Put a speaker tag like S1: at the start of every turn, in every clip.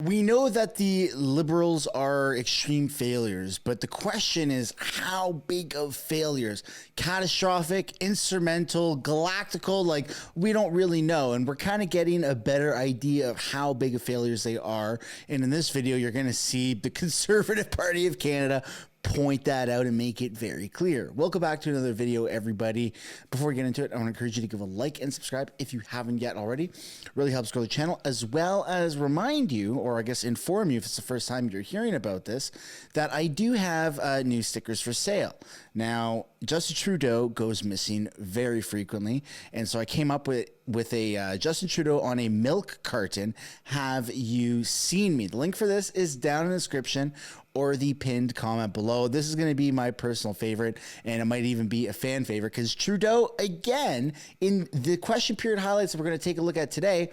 S1: We know that the Liberals are extreme failures, but the question is how big of failures? Catastrophic, instrumental, galactical, like we don't really know. And we're kind of getting a better idea of how big of failures they are. And in this video, you're going to see the Conservative Party of Canada point that out and make it very clear. Welcome back to another video, everybody. Before we get into it, I want to encourage you to give a like and subscribe if you haven't yet already. It really helps grow the channel, as well as remind you, or I guess inform you if it's the first time you're hearing about this, that I do have new stickers for sale. Now, Justin Trudeau goes missing very frequently, and so I came up with a Justin Trudeau on a milk carton. Have you seen me? The link for this is down in the description or the pinned comment below. This is going to be my personal favorite, and it might even be a fan favorite, because Trudeau, again, in the question period highlights that we're going to take a look at today,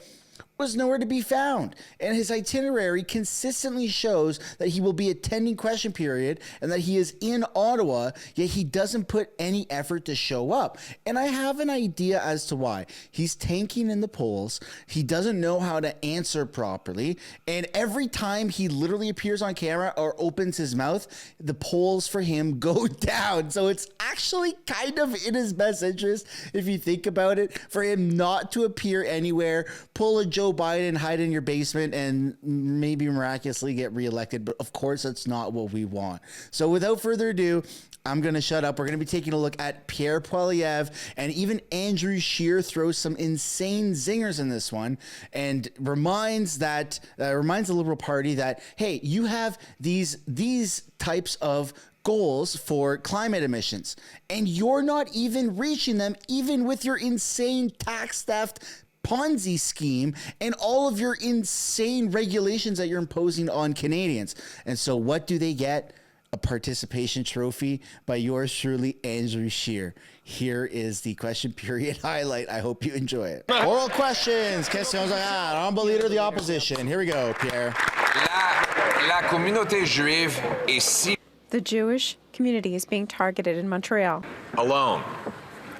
S1: was nowhere to be found. And his itinerary consistently shows that he will be attending question period and that he is in Ottawa, yet he doesn't put any effort to show up. And I have an idea as to why. He's tanking in the polls. He doesn't know how to answer properly. And every time he literally appears on camera or opens his mouth, the polls for him go down. So it's actually kind of in his best interest, if you think about it, for him not to appear anywhere, pull a Joe Biden, hide in your basement, and maybe miraculously get reelected. But of course, that's not what we want. So without further ado, I'm going to shut up. We're going to be taking a look at Pierre Poilievre, and even Andrew Scheer throws some insane zingers in this one, and reminds the Liberal Party that, hey, you have these types of goals for climate emissions, and you're not even reaching them, even with your insane tax theft Ponzi scheme and all of your insane regulations that you're imposing on Canadians. And so what do they get? A participation trophy by yours truly, Andrew Scheer. Here is the question period highlight. I hope you enjoy it. Oral questions. Questions honorable leader of the opposition. Here we go, Pierre.
S2: La communauté juive est si...
S3: The Jewish community is being targeted in Montreal.
S2: Alone.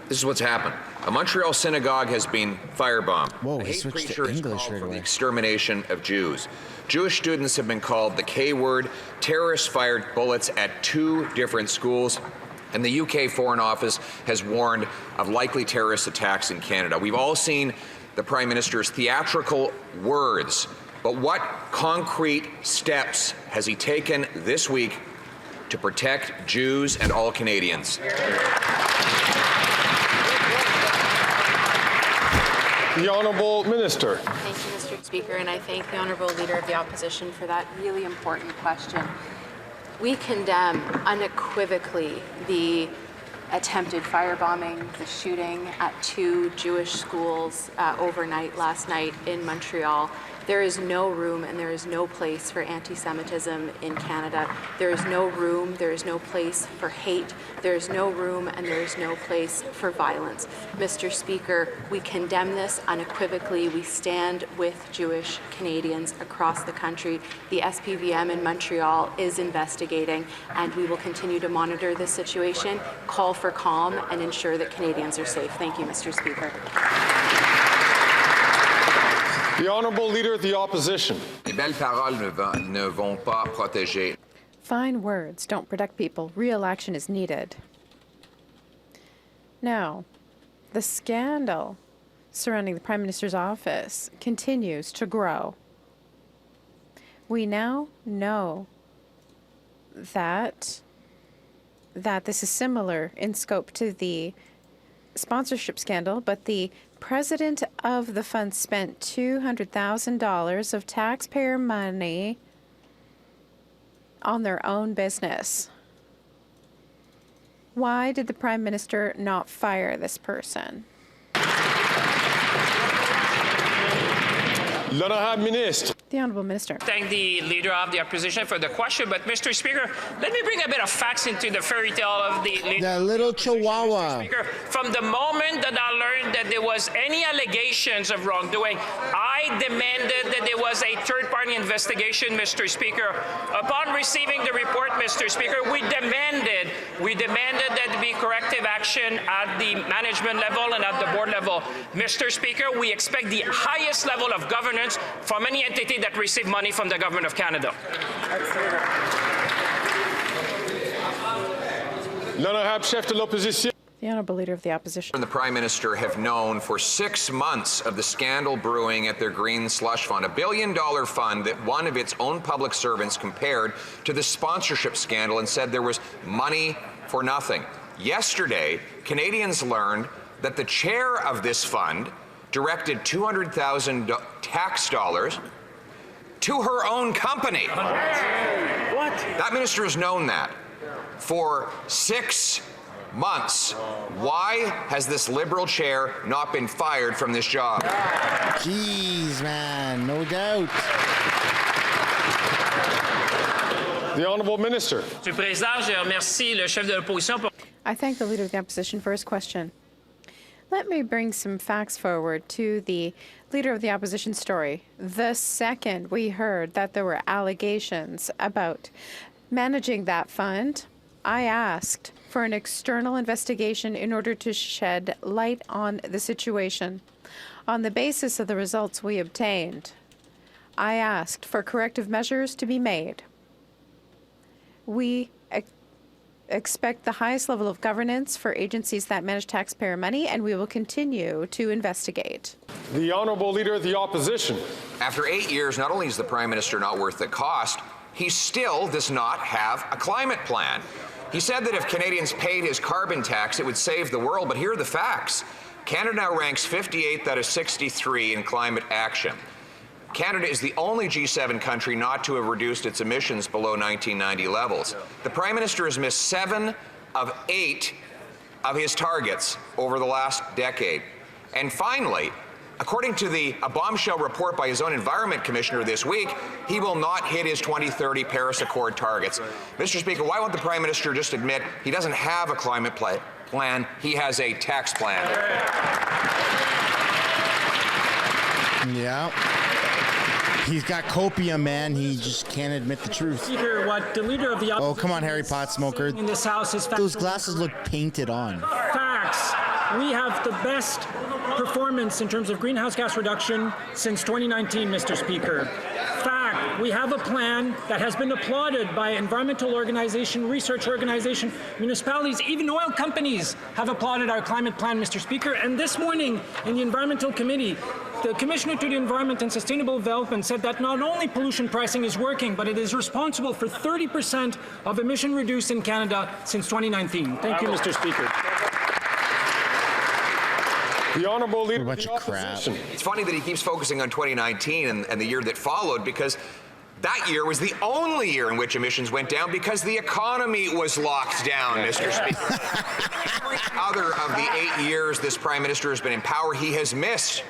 S2: This is what's happened. A Montreal synagogue has been firebombed.
S1: Whoa, he switched to English right
S2: for the
S1: away.
S2: extermination of Jews. Jewish students have been called the K word. Terrorists fired bullets at 2 different schools. And the UK Foreign Office has warned of likely terrorist attacks in Canada. We've all seen the Prime Minister's theatrical words, but what concrete steps has he taken this week to protect Jews and all Canadians?
S4: The Honourable Minister.
S5: Thank you, Mr. Speaker, and I thank the Honourable Leader of the Opposition for that really important question. We condemn unequivocally the attempted firebombing, the shooting at 2 Jewish schools overnight last night in Montreal. There is no room and there is no place for anti-Semitism in Canada. There is no room, there is no place for hate. There is no room and there is no place for violence. Mr. Speaker, we condemn this unequivocally. We stand with Jewish Canadians across the country. The SPVM in Montreal is investigating, and we will continue to monitor this situation, call for calm, and ensure that Canadians are safe. Thank you, Mr. Speaker.
S4: The Honourable Leader of the Opposition.
S2: Les belles paroles ne vont pas protéger.
S3: Fine words don't protect people. Real action is needed. Now, the scandal surrounding the Prime Minister's office continues to grow. We now know that this is similar in scope to the sponsorship scandal, but the president of the fund spent $200,000 of taxpayer money on their own business. Why did the Prime Minister not fire this person?
S4: L'Honorable Ministre.
S3: The Honourable Minister.
S6: Thank the Leader of the Opposition for the question, but Mr. Speaker, let me bring a bit of facts into the fairy tale of the
S1: little chihuahua.
S6: Mr. Speaker, from the moment that I learned that there was any allegations of wrongdoing, I demanded that there was a third third-party investigation, Mr. Speaker. Upon receiving the report, Mr. Speaker, we demanded that there be corrective action at the management level and at the board level. Mr. Speaker, we expect the highest level of governance from any entity that receive money from the Government of Canada.
S4: L'honorable chef de l'opposition.
S3: The Honourable Leader of the Opposition.
S2: And the Prime Minister have known for 6 months of the scandal brewing at their green slush fund, $1 billion fund that one of its own public servants compared to the sponsorship scandal and said there was money for nothing. Yesterday, Canadians learned that the chair of this fund directed $200,000 tax dollars to her own company. What? That minister has known that for 6 months. Why has this Liberal chair not been fired from this job?
S1: Jeez, man, no doubt.
S4: The Honourable Minister.
S6: Monsieur le Président, je remercie le chef de l'opposition pour...
S3: I thank the Leader of the Opposition for his question. Let me bring some facts forward to the Leader of the Opposition story. The second we heard that there were allegations about managing that fund, I asked for an external investigation in order to shed light on the situation. On the basis of the results we obtained, I asked for corrective measures to be made. We expect the highest level of governance for agencies that manage taxpayer money, and we will continue to investigate.
S4: The Honourable Leader of the Opposition.
S2: After 8 years, not only is the Prime Minister not worth the cost, he still does not have a climate plan. He said that if Canadians paid his carbon tax, it would save the world, but here are the facts. Canada now ranks 58th out of 63 in climate action. Canada is the only G7 country not to have reduced its emissions below 1990 levels. The Prime Minister has missed 7 of 8 of his targets over the last decade. And finally, according to a bombshell report by his own Environment Commissioner this week, he will not hit his 2030 Paris Accord targets. Mr. Speaker, why won't the Prime Minister just admit he doesn't have a climate plan, he has a tax plan?
S1: Yeah. He's got copium, man. He just can't admit the truth.
S7: Speaker, what the Leader of the Opposition
S1: Oh, come on, Harry Pot Smoker.
S7: in this House is
S1: Those glasses look painted on.
S7: facts. We have the best performance in terms of greenhouse gas reduction since 2019, Mr. Speaker. Fact, we have a plan that has been applauded by environmental organization, research organization, municipalities, even oil companies have applauded our climate plan, Mr. Speaker. And this morning in the Environmental Committee, the Commissioner to the Environment and Sustainable Development said that not only pollution pricing is working, but it is responsible for 30% of emission reduced in Canada since 2019. Thank you, Mr. Speaker.
S4: The Honourable Leader of
S1: bunch
S4: the
S1: of crap.
S4: Opposition.
S2: It's funny that he keeps focusing on 2019 and the year that followed, because that year was the only year in which emissions went down because the economy was locked down, Mr. Speaker. Every other of the 8 years this Prime Minister has been in power, he has missed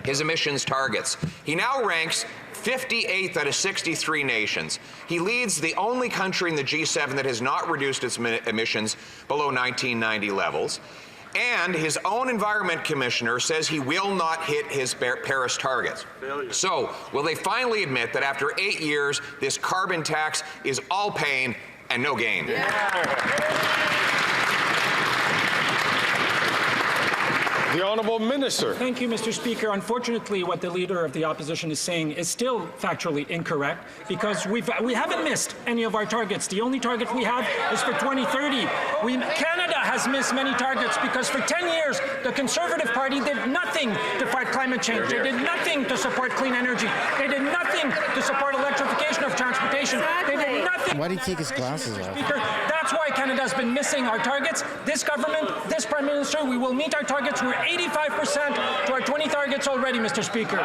S2: his emissions targets. He now ranks 58th out of 63 nations. He leads the only country in the G7 that has not reduced its emissions below 1990 levels. And his own Environment Commissioner says he will not hit his Paris targets. So, will they finally admit that after 8 years, this carbon tax is all pain and no gain?
S4: The Honourable Minister.
S7: Thank you, Mr. Speaker. Unfortunately, what the Leader of the Opposition is saying is still factually incorrect because we haven't missed any of our targets. The only target we have is for 2030. Canada has missed many targets because for 10 years, the Conservative Party did nothing to fight climate change. They did nothing to support clean energy. They did nothing to support electrification of transportation. They did nothing.
S1: Why did he take his glasses off?
S7: Speaker, that's why Canada's been missing our targets. This government, this Prime Minister, we will meet our targets. We're 85% to our 20 targets already, Mr. Speaker.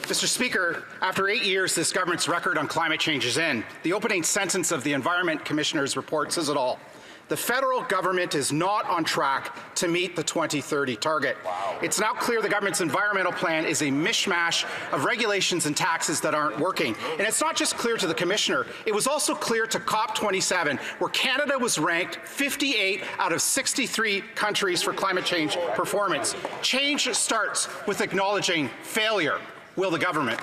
S8: Mr. Speaker, after 8 years, this government's record on climate change is in. The opening sentence of the Environment Commissioner's report says it all. The federal government is not on track to meet the 2030 target. It's now clear the government's environmental plan is a mishmash of regulations and taxes that aren't working. And it's not just clear to the Commissioner, it was also clear to COP27, where Canada was ranked 58 out of 63 countries for climate change performance. Change starts with acknowledging failure. Will the government?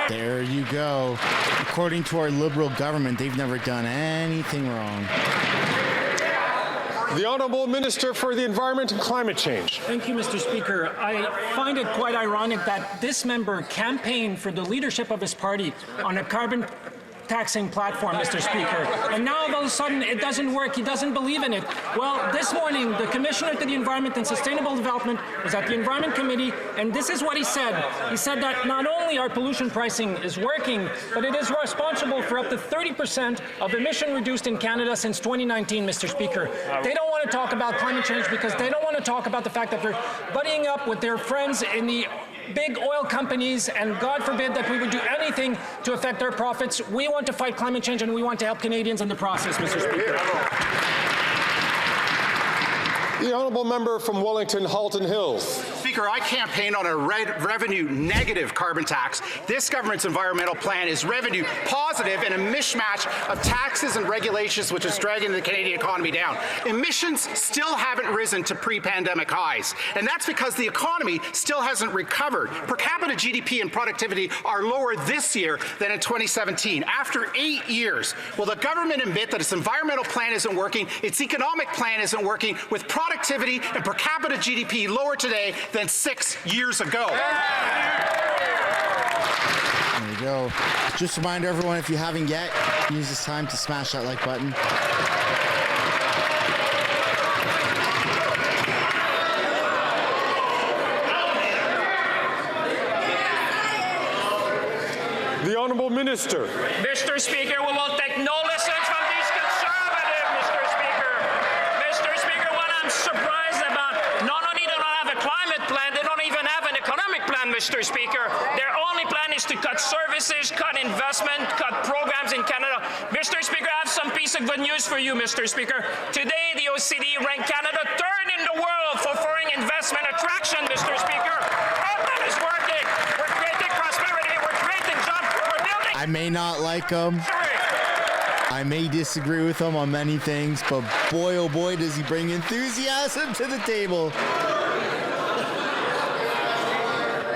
S1: There you go. According to our Liberal government, they've never done anything wrong.
S4: The Honourable Minister for the Environment and Climate Change.
S7: Thank you, Mr. Speaker. I find it quite ironic that this member campaigned for the leadership of his party on a carbon taxing platform, Mr. Speaker. And now all of a sudden it doesn't work. He doesn't believe in it. Well, this morning, the Commissioner to the Environment and Sustainable Development was at the Environment Committee, and this is what he said. He said that not only our pollution pricing is working, but it is responsible for up to 30% of emission reduced in Canada since 2019, Mr. Speaker. They don't want to talk about climate change because they don't want to talk about the fact that they're buddying up with their friends in the big oil companies, and God forbid that we would do anything to affect their profits. We want to fight climate change, and we want to help Canadians in the process, Mr. Speaker.
S4: The Honourable Member from Wellington, Halton Hills.
S8: Speaker, I campaign on a revenue negative carbon tax. This government's environmental plan is revenue positive and a mishmash of taxes and regulations which is dragging the Canadian economy down. Emissions still haven't risen to pre-pandemic highs, and that's because the economy still hasn't recovered. Per capita GDP and productivity are lower this year than in 2017. After 8 years, will the government admit that its environmental plan isn't working, its economic plan isn't working, with productivity and per capita GDP lower today than 6 years ago?
S1: There you go. Just a reminder, everyone, if you haven't yet, use this time to smash that like button.
S4: The Honourable Minister.
S6: Mr. Speaker, we will take no lessons from these conservatives, Mr. Speaker. Mr. Speaker, what I'm surprised about, not only do they not have a climate plan, they don't even have an economic plan, Mr. Speaker. Their only plan is to cut services, cut investment, cut programs in Canada. Mr. Speaker, I have some piece of good news for you, Mr. Speaker. Today, the OECD ranked Canada third in the world for foreign investment attraction, Mr. Speaker. All that is working. We're creating prosperity. We're creating jobs. We're building.
S1: I may not like them. I may disagree with him on many things, but boy, oh boy, does he bring enthusiasm to the table.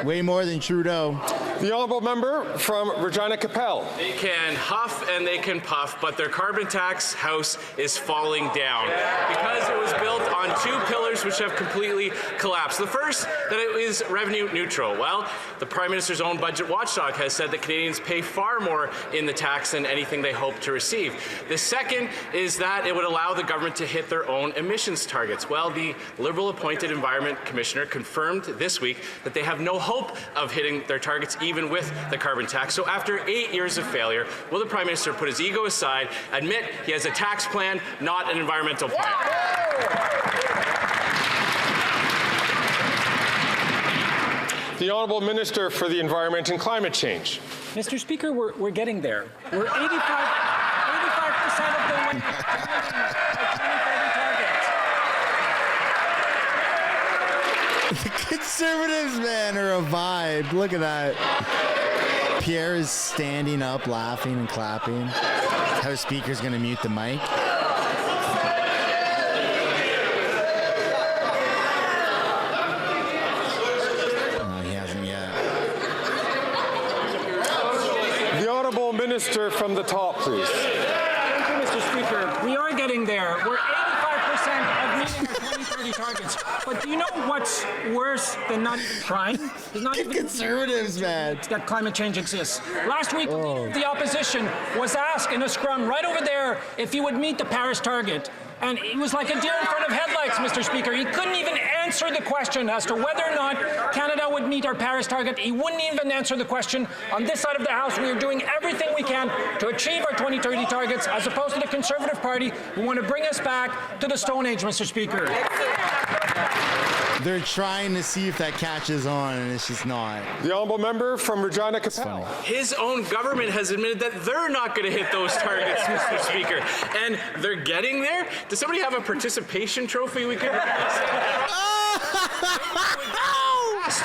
S1: Way more than Trudeau.
S4: The Honourable Member from Regina Capel.
S9: They can huff and they can puff, but their carbon tax house is falling down because it was built on two pillars which have completely collapsed. The first, that it is revenue neutral. Well, the Prime Minister's own budget watchdog has said that Canadians pay far more in the tax than anything they hope to receive. The second is that it would allow the government to hit their own emissions targets. Well, the Liberal-appointed Environment Commissioner confirmed this week that they have no hope of hitting their targets even with the carbon tax. So after 8 years of failure, will the Prime Minister put his ego aside, admit he has a tax plan, not an environmental plan?
S4: The Honourable Minister for the Environment and Climate Change.
S7: Mr. Speaker, we're getting there. We're 85% of the way to meeting our 2030 targets.
S1: The Conservatives, man, are a vibe. Look at that. Pierre is standing up, laughing and clapping. House Speaker's going to mute the mic. Oh, he hasn't yet.
S4: The Honourable Minister from the top, please.
S7: Thank you, Mr. Speaker. We are getting there. We're 85% of meeting our 2030 targets. But do you know what's worse than not even trying? There's not even
S1: Conservatives, man.
S7: that climate change exists. Last week, the leader of the opposition was asked in a scrum right over there if he would meet the Paris target. And it was like a deer in front of headlights, Mr. Speaker. He couldn't even answer the question as to whether or not Canada would meet our Paris target. He wouldn't even answer the question. On this side of the House, we are doing everything we can to achieve our 2030 targets, as opposed to the Conservative Party, who want to bring us back to the Stone Age, Mr. Speaker.
S1: They're trying to see if that catches on, and it's just not.
S4: The Honourable Member from Regina Capel.
S9: His own government has admitted that they're not going to hit those targets, Mr. Speaker. And they're getting there? Does somebody have a participation trophy we could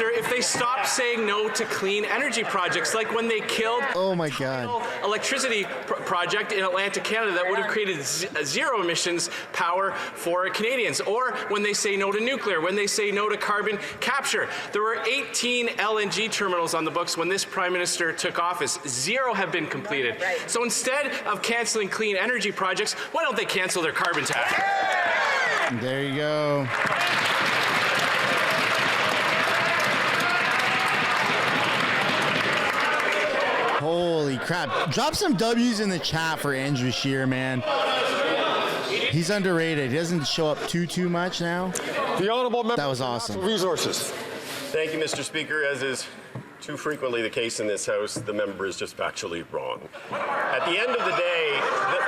S9: Minister if they stopped saying no to clean energy projects, like when they killed electricity project in Atlantic Canada that would have created zero emissions power for Canadians, or when they say no to nuclear, when they say no to carbon capture. There were 18 LNG terminals on the books when this Prime Minister took office. 0 have been completed. So instead of canceling clean energy projects, why don't they cancel their carbon tax?
S1: There you go. Holy crap. Drop some W's in the chat for Andrew Scheer, man. He's underrated. He doesn't show up too much now.
S4: The honourable member.
S1: That was awesome.
S4: Resources.
S10: Thank you, Mr. Speaker. As is too frequently the case in this House, the member is just factually wrong. At the end of the day,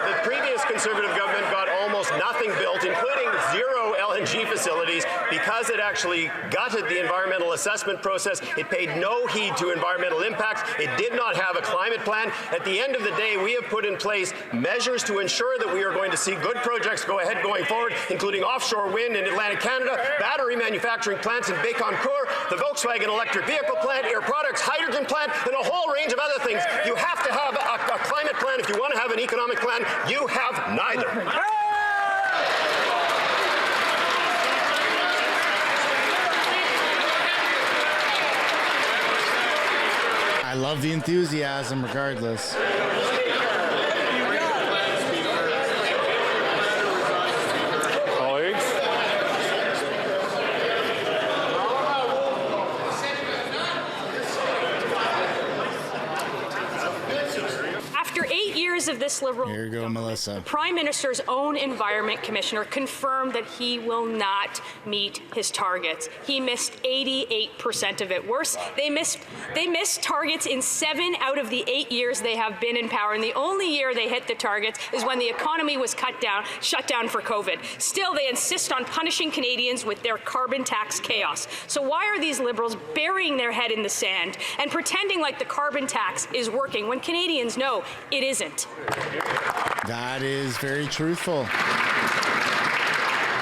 S10: the previous Conservative government got almost nothing built, including 0 LNG facilities, because it actually gutted the environmental assessment process. It paid no heed to environmental impacts. It did not have a climate plan. At the end of the day, we have put in place measures to ensure that we are going to see good projects go ahead going forward, including offshore wind in Atlantic Canada, battery manufacturing plants in Bécancour, the Volkswagen electric vehicle plant, Air Products hydrogen plant, and a whole range of other things. You have to have a climate plan if you want to have an economic plan. You have neither.
S1: I love the enthusiasm regardless.
S11: Of this Liberal
S1: Here you go, Melissa.
S11: The Prime Minister's own Environment Commissioner confirmed that he will not meet his targets. He missed 88% of it. Worse, they missed targets in 7 out of the 8 years they have been in power, and the only year they hit the targets is when the economy was shut down for COVID. Still, they insist on punishing Canadians with their carbon tax chaos. So why are these Liberals burying their head in the sand and pretending like the carbon tax is working when Canadians know it isn't?
S1: That is very truthful.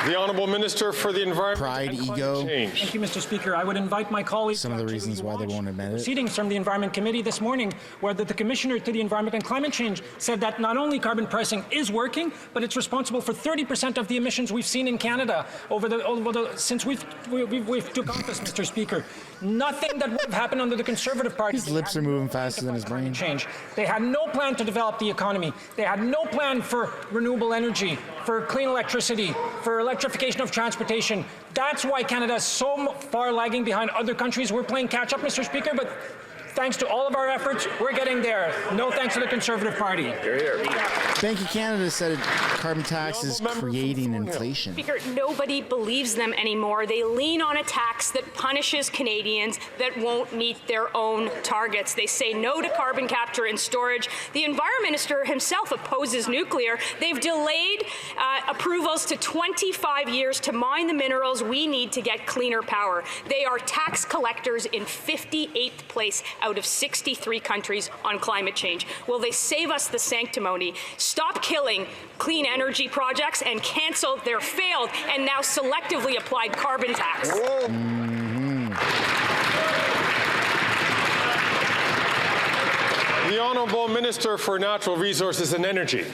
S4: The Honourable Minister for the Environment
S1: Pride,
S4: and
S1: ego.
S4: Change.
S7: Thank you, Mr. Speaker. I would invite my colleagues.
S1: Some of the reasons why they won't admit it.
S7: Proceedings from the Environment Committee this morning, where the Commissioner to the Environment and Climate Change said that not only carbon pricing is working, but it's responsible for 30% of the emissions we've seen in Canada since we've took office, Mr. Speaker. Nothing that would have happened under the Conservative Party.
S1: His lips are moving faster than his brain.
S7: Change. They had no plan to develop the economy. They had no plan for renewable energy, for clean electricity, for electrification of transportation. That's why Canada is so far lagging behind other countries. We're playing catch up, Mr. Speaker, but thanks to all of our efforts, we're getting there. No thanks to the Conservative Party.
S1: Bank of Canada said carbon tax is creating inflation.
S11: Speaker, nobody believes them anymore. They lean on a tax that punishes Canadians that won't meet their own targets. They say no to carbon capture and storage. The Environment Minister himself opposes nuclear. They've delayed approvals to 25 years to mine the minerals we need to get cleaner power. They are tax collectors in 58th place out of 63 countries on climate change. Will they save us the sanctimony, stop killing clean energy projects, and cancel their failed and now selectively applied carbon tax?
S4: The Honourable Minister for Natural Resources and Energy.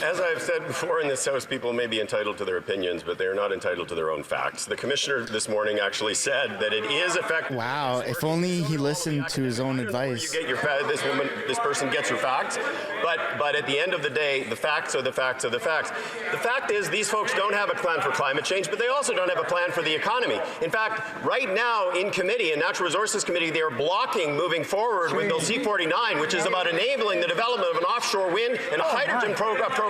S10: As I've said before in this House, people may be entitled to their opinions, but they are not entitled to their own facts. The Commissioner this morning actually said that it is effective.
S1: Wow, if only he listened to his own advice.
S10: You get this person gets her facts, but at the end of the day, the facts are the facts are the facts. The fact is these folks don't have a plan for climate change, but they also don't have a plan for the economy. In fact, right now in committee, in Natural Resources Committee, they are blocking moving forward with Bill C-49, which is about enabling the development of an offshore wind and hydrogen program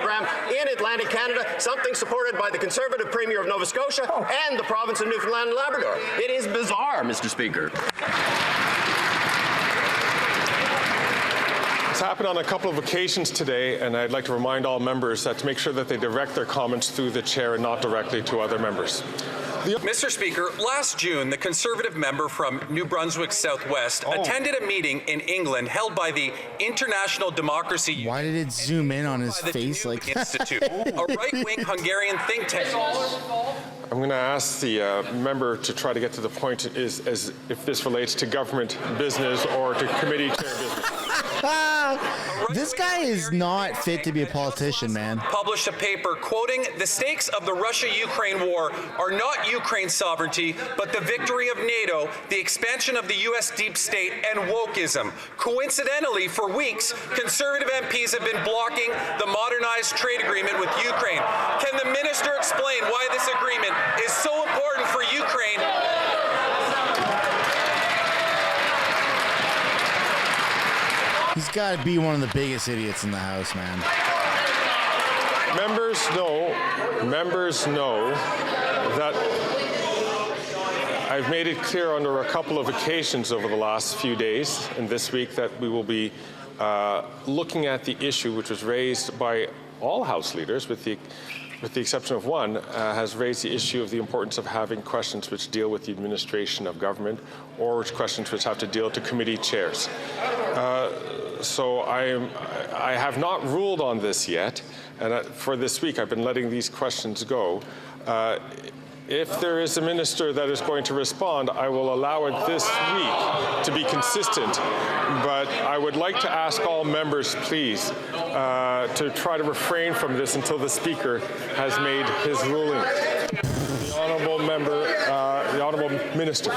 S10: in Atlantic Canada, something supported by the Conservative Premier of Nova Scotia and the province of Newfoundland and Labrador. It is bizarre, Mr. Speaker.
S4: It's happened on a couple of occasions today, and I'd like to remind all members that to make sure that they direct their comments through the chair and not directly to other members.
S12: Mr. Speaker, last June, the Conservative member from New Brunswick Southwest attended a meeting in England held by the International Democracy.
S1: Why did it zoom in on his face like that?
S12: Institute, a right-wing Hungarian think tank.
S4: I'm going to ask the member to try to get to the point as if this relates to government business or to committee chair business.
S1: This guy is not fit to be a politician, man.
S12: Published a paper quoting the stakes of the Russia-Ukraine war are not Ukraine's sovereignty, but the victory of NATO, the expansion of the U.S. deep state, and wokeism. Coincidentally, for weeks, Conservative MPs have been blocking the modernized trade agreement with Ukraine. Can the minister explain why this agreement is so important for Ukraine?
S1: He's got to be one of the biggest idiots in the House, man.
S4: Members know that I've made it clear on a couple of occasions over the last few days and this week that we will be looking at the issue which was raised by all House leaders, with the exception of one, has raised the issue of the importance of having questions which deal with the administration of government or questions which have to deal to committee chairs. So I have not ruled on this yet, and for this week I've been letting these questions go. If there is a minister that is going to respond, I will allow it this week to be consistent. But I would like to ask all members, please, to try to refrain from this until the Speaker has made his ruling. The honourable member, the honourable minister.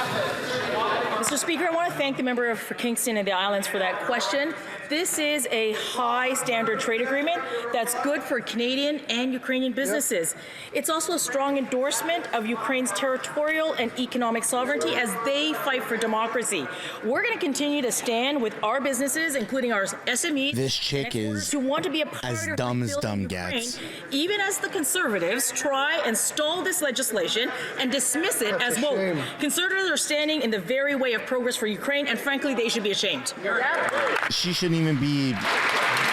S13: Mr. Speaker, I want to thank the member for Kingston and the Islands for that question. This is a high standard trade agreement that's good for Canadian and Ukrainian businesses. It's also a strong endorsement of Ukraine's territorial and economic sovereignty as they fight for democracy. We're going to continue to stand with our businesses, including our SMEs.
S1: This chick is
S13: who want to be a
S1: as dumb as dumb gets.
S13: Even as the Conservatives try and stall this legislation and dismiss it as woke. Conservatives are standing in the very way of progress for Ukraine, and frankly, they should be ashamed.
S1: She shouldn't even be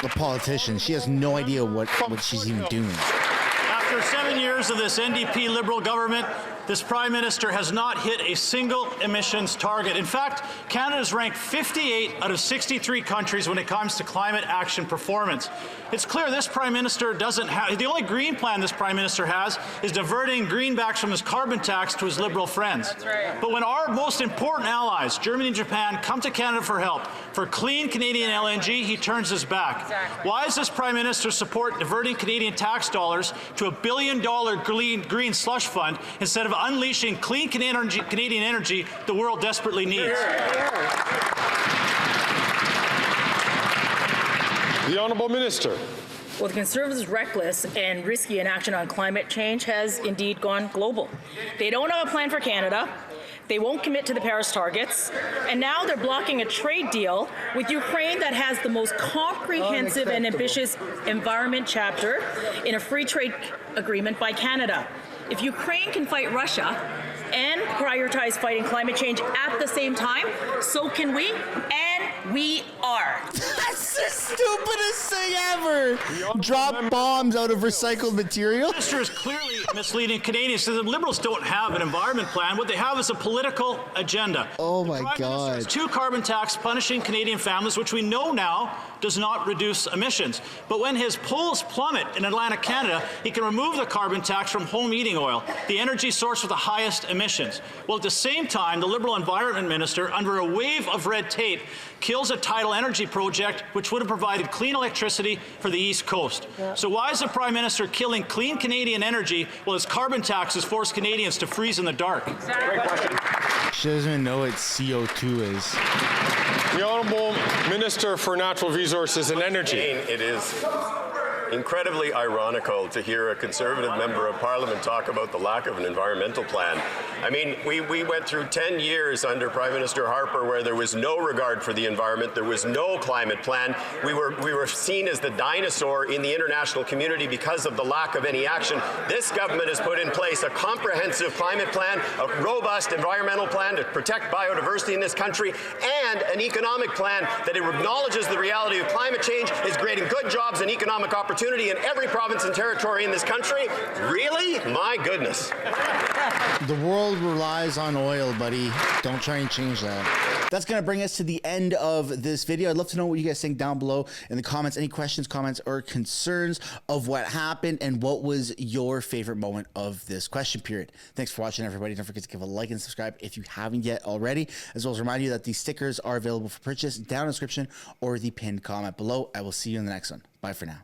S1: a politician. She has no idea what she's even doing.
S14: After 7 years of this NDP Liberal government, this Prime Minister has not hit a single emissions target. In fact, Canada is ranked 58 out of 63 countries when it comes to climate action performance. It's clear this Prime Minister doesn't have, the only green plan this Prime Minister has is diverting greenbacks from his carbon tax to his Liberal friends. That's right. But when our most important allies, Germany and Japan, come to Canada for help, for clean Canadian LNG, he turns his back. Exactly. Why does this Prime Minister support diverting Canadian tax dollars to $1 billion green slush fund instead of unleashing clean Canadian energy the world desperately needs?
S4: The Honourable Minister.
S13: Well, the Conservatives' reckless and risky inaction on climate change has indeed gone global. They don't have a plan for Canada. They won't commit to the Paris targets. And now they're blocking a trade deal with Ukraine that has the most comprehensive and ambitious environment chapter in a free trade agreement by Canada. If Ukraine can fight Russia and prioritize fighting climate change at the same time, so can we, and we are.
S1: That's the stupidest thing ever. Drop bombs out of recycled material.
S14: The minister is clearly misleading Canadians. So the Liberals don't have an environment plan. What they have is a political agenda.
S1: Oh my God.
S14: There's 2 carbon tax punishing Canadian families, which we know now does not reduce emissions. But when his polls plummet in Atlantic Canada, he can remove the carbon tax from home heating oil, the energy source with the highest emissions. Well, at the same time, the Liberal Environment Minister, under a wave of red tape, kills a tidal energy project which would have provided clean electricity for the East Coast. Yeah. So why is the Prime Minister killing clean Canadian energy while his carbon taxes force Canadians to freeze in the dark?
S1: Exactly. Great question. She doesn't even know what CO2 is.
S4: The Honourable Minister for Natural Resources and Energy.
S10: It is incredibly ironical to hear a Conservative member of Parliament talk about the lack of an environmental plan. I mean, we went through 10 years under Prime Minister Harper where there was no regard for the environment, there was no climate plan. We were seen as the dinosaur in the international community because of the lack of any action. This government has put in place a comprehensive climate plan, a robust environmental plan to protect biodiversity in this country, and an economic plan that acknowledges the reality of climate change, is creating good jobs and economic opportunity in every province and territory in this country. Really? My goodness.
S1: The world relies on oil, buddy. Don't try and change that. That's going to bring us to the end of this video. I'd love to know what you guys think down below in the comments. Any questions, comments, or concerns of what happened and what was your favorite moment of this question period. Thanks for watching, everybody. Don't forget to give a like and subscribe if you haven't yet already, as well as remind you that these stickers are available for purchase down in the description or the pinned comment below. I will see you in the next one. Bye for now.